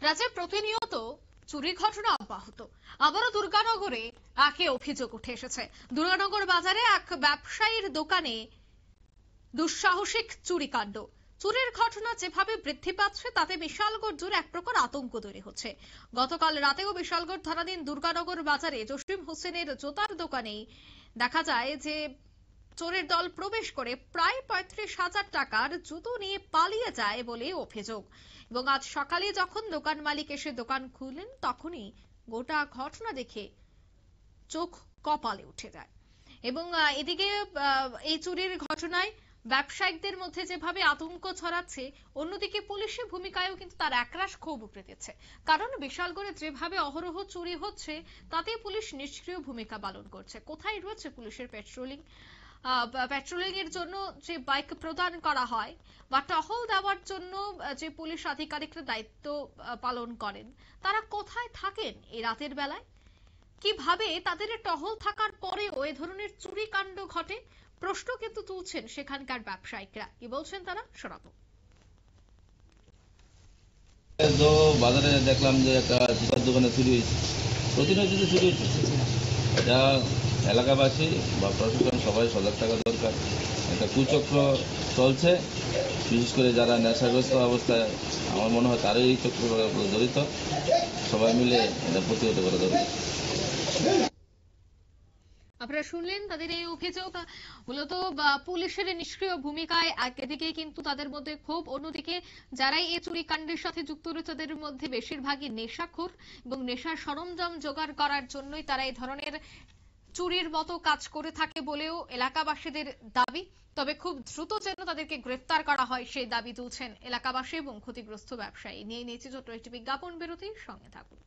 রাজ্যে প্রতিনিয়ত চুরি ঘটনা অব্যাহত। আবারও দুর্গানগরে একে অভিযোগ উঠে এসেছে। দুর্গানগর বাজারে এক ব্যবসায়ীর দোকানে দুঃসাহসিক চুরিকাণ্ড। চুরির ঘটনা যেভাবে বৃদ্ধি পাচ্ছে তাতে বিশালগড় জুড়ে এক প্রকার আতঙ্ক তৈরি হচ্ছে। গতকাল রাতেও বিশালগড় থানাধীন দুর্গানগর বাজারে জসিম হোসেনের জুতার দোকানে দেখা যায় যে চোরের দল প্রবেশ করে প্রায় ৩৫,০০০ টাকার জুতো নিয়ে পালিয়ে যায় বলে অভিযোগ। এবং আজ সকালে যখন দোকান মালিক এসে দোকান খুললেন তখনই গোটা ঘটনা দেখে চোখ কপালে উঠে যায়। এবং এদিকে এই চুরির ঘটনায় ব্যবসায়িকদের মধ্যে যেভাবে আতঙ্ক ছড়াচ্ছে, অন্যদিকে পুলিশের ভূমিকায়ও কিন্তু তার একরাশ ক্ষোভ উগরে দিচ্ছে। কারণ বিশালগড়ে যেভাবে অহরহ চুরি হচ্ছে তাতে পুলিশ নিষ্ক্রিয় ভূমিকা পালন করছে। কোথায় রয়েছে পুলিশের পেট্রোলিং এর জন্য যে বাইক প্রদান করা হয় বা টহল দেওয়ার জন্য যে পুলিশ আধিকারিকরা দায়িত্ব পালন করেন, তারা কোথায় থাকেন এই রাতের বেলায়? কিভাবে তাদের টহল থাকার পরেও এ ধরনের চুরি কাণ্ড ঘটে? প্রশ্ন কিন্তু তুলছেন সেখানকার ব্যবসায়িকরা। কি বলছেন তারা, শোনাবো। তো বাজারে দেখলাম যে একটা জুতার দোকানে চুরি হয়েছে, প্রতিনিয়ত চুরি হচ্ছে। এটা এলাকাবাসী বা প্রশাসন সবাই সজাগ থাকা দরকার। একটা কুচক্র চলছে, বিশেষ করে যারা নেশাগ্রস্ত অবস্থায়, আমার মনে হয় তারাই এই চক্র জড়িত। সবাই মিলে এটা প্রতিহত করা দরকার। আপনারা শুনলেন তাদের এই অভিযোগ। মূলত পুলিশের নিষ্ক্রিয় ভূমিকায় একদিকে কিন্তু তাদের মধ্যে ক্ষোভ, অন্যদিকে যারাই এই চুরি কাণ্ডের সাথে যুক্ত রয়েছে তাদের মধ্যে বেশিরভাগই নেশাখোর এবং নেশার সরঞ্জাম জোগাড় করার জন্যই তারা এই ধরনের চুরির মতো কাজ করে থাকে বলেও এলাকাবাসীদের দাবি। তবে খুব দ্রুত যেন তাদেরকে গ্রেফতার করা হয় সেই দাবি তুলছেন এলাকাবাসী এবং ক্ষতিগ্রস্ত ব্যবসায়ী। নিয়ে নিয়েছি ছোট্ট একটি বিজ্ঞাপন বিরতি, সঙ্গে থাকুন।